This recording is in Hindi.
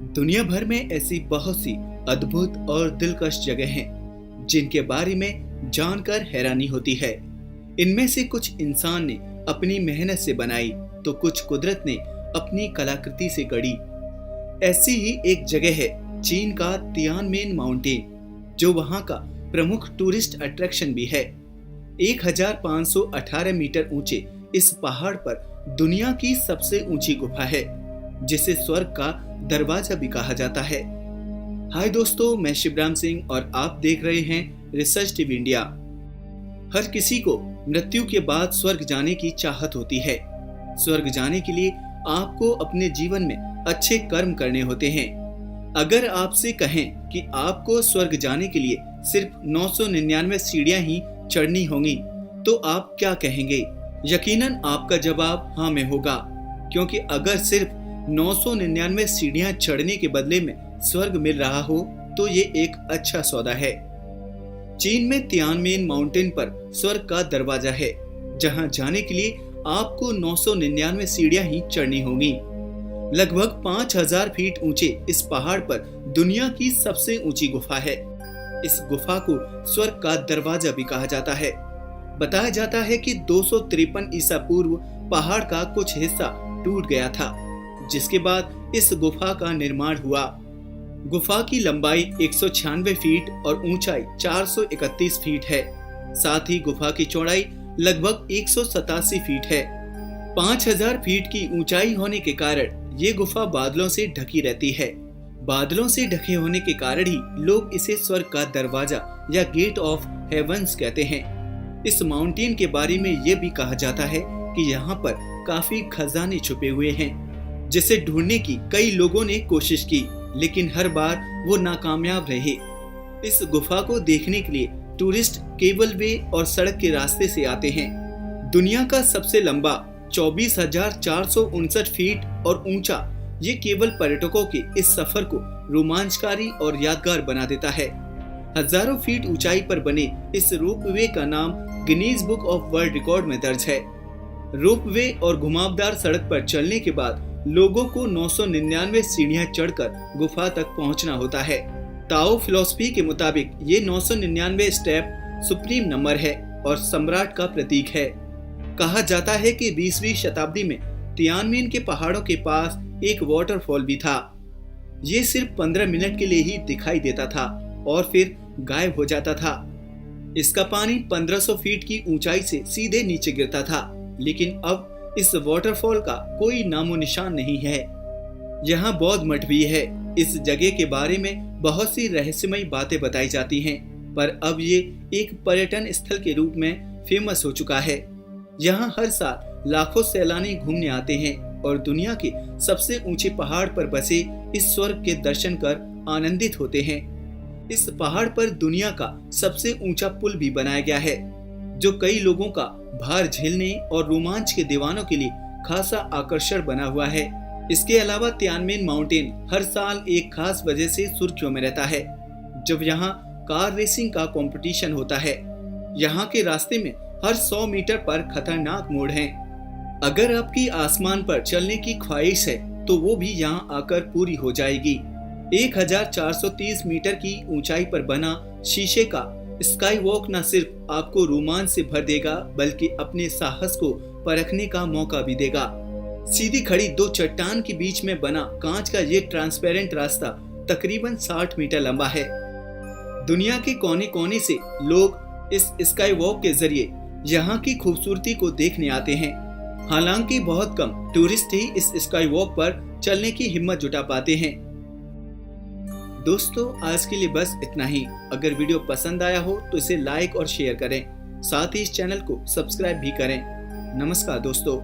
दुनिया भर में ऐसी बहुत सी अद्भुत और दिलकश जगह हैं जिनके बारे में जानकर हैरानी होती है। इनमें से कुछ इंसान ने अपनी मेहनत से बनाई तो कुछ कुदरत ने अपनी कलाकृति से गढ़ी। ऐसी ही एक जगह है चीन का तियानमेन माउंटेन, जो वहां का प्रमुख टूरिस्ट अट्रैक्शन भी है। 1518 मीटर ऊंचे इस पहाड़ पर दुनिया की सबसे ऊंची गुफा है, जिसे स्वर्ग का दरवाजा भी कहा जाता है। हाय दोस्तों, मैं शिवराम सिंह और आप देख रहे हैं रिसर्च टीवी इंडिया। हर किसी को मृत्यु के बाद स्वर्ग जाने की चाहत होती है। स्वर्ग जाने के लिए आपको अपने जीवन में अच्छे कर्म करने होते हैं। अगर आपसे कहें कि आपको स्वर्ग जाने के लिए सिर्फ 999 सीढ़ियां ही चढ़नी होंगी, तो आप क्या कहेंगे? यकीनन आपका जवाब हाँ में होगा, क्योंकि अगर सिर्फ 999 सीढ़ियां चढ़ने के बदले में स्वर्ग मिल रहा हो तो ये एक अच्छा सौदा है। चीन में तियानमेन माउंटेन पर स्वर्ग का दरवाजा है, जहां जाने के लिए आपको 999 सीढ़ियां ही चढ़नी होंगी। लगभग 5000 फीट ऊंचे इस पहाड़ पर दुनिया की सबसे ऊंची गुफा है। इस गुफा को स्वर्ग का दरवाजा भी कहा जाता है। बताया जाता है कि 253 ईसा पूर्व पहाड़ का कुछ हिस्सा टूट गया था, जिसके बाद इस गुफा का निर्माण हुआ। गुफा की लंबाई 196 फीट और ऊंचाई 431 फीट है। साथ ही गुफा की चौड़ाई लगभग 187 फीट है। 5000 फीट की ऊंचाई होने के कारण ये गुफा बादलों से ढकी रहती है। बादलों से ढके होने के कारण ही लोग इसे स्वर्ग का दरवाजा या गेट ऑफ हेवंस कहते हैं। इस माउंटेन के बारे में ये भी कहा जाता है कि यहाँ पर काफी खजाने छुपे हुए हैं, जिसे ढूंढने की कई लोगों ने कोशिश की, लेकिन हर बार वो नाकामयाब रहे। इस गुफा को देखने के लिए टूरिस्ट केबल वे और सड़क के रास्ते से आते हैं। दुनिया का सबसे लंबा 24,459 फीट और ऊंचा ये केवल पर्यटकों के इस सफर को रोमांचकारी और यादगार बना देता है। हजारों फीट ऊंचाई पर बने इस रोपवे का नाम Guinness book of world record में दर्ज है। रोपवे और घुमावदार सड़क पर चलने के बाद लोगों को 999 सीढ़ियां चढ़कर गुफा तक पहुंचना होता है। ताओ फिलॉसफी के मुताबिक ये 999 स्टेप सुप्रीम नंबर है और सम्राट का प्रतीक है। कहा जाता है कि 20वीं शताब्दी में तियानमेन के पहाड़ों के पास एक वाटरफॉल भी था। ये सिर्फ 15 मिनट के लिए ही दिखाई देता था और फिर गायब हो जाता था। इसका पानी 1500 फीट की ऊंचाई से सीधे नीचे गिरता था, लेकिन अब इस वाटरफॉल का कोई नामो निशान नहीं है। यहाँ बौद्ध मठ भी है। इस जगह के बारे में बहुत सी रहस्यमयी बातें बताई जाती हैं, पर अब ये एक पर्यटन स्थल के रूप में फेमस हो चुका है। यहाँ हर साल लाखों सैलानी घूमने आते हैं और दुनिया के सबसे ऊंचे पहाड़ पर बसे इस स्वर्ग के दर्शन कर आनंदित होते हैं। इस पहाड़ पर दुनिया का सबसे ऊंचा पुल भी बनाया गया है, जो कई लोगों का भार झेलने और रोमांच के दीवानों के लिए खासा आकर्षण बना हुआ है। इसके अलावा तियानमेन माउंटेन हर साल एक खास वजह से सुर्खियों में रहता है, जब यहाँ कार रेसिंग का कंपटीशन होता है। यहाँ के रास्ते में हर 100 मीटर पर खतरनाक मोड़ हैं। अगर आपकी आसमान पर चलने की ख्वाहिश है तो वो भी यहाँ आकर पूरी हो जाएगी। 1430 मीटर की ऊंचाई पर बना शीशे का स्काई वॉक न सिर्फ आपको रोमांच से भर देगा, बल्कि अपने साहस को परखने का मौका भी देगा। सीधी खड़ी दो चट्टान के बीच में बना कांच का ये ट्रांसपेरेंट रास्ता तकरीबन 60 मीटर लंबा है। दुनिया के कोने कोने से लोग इस स्काई वॉक के जरिए यहाँ की खूबसूरती को देखने आते हैं। हालांकि बहुत कम टूरिस्ट ही इस स्काई वॉक पर चलने की हिम्मत जुटा पाते हैं। दोस्तों, आज के लिए बस इतना ही। अगर वीडियो पसंद आया हो तो इसे लाइक और शेयर करें, साथ ही इस चैनल को सब्सक्राइब भी करें। नमस्कार दोस्तों।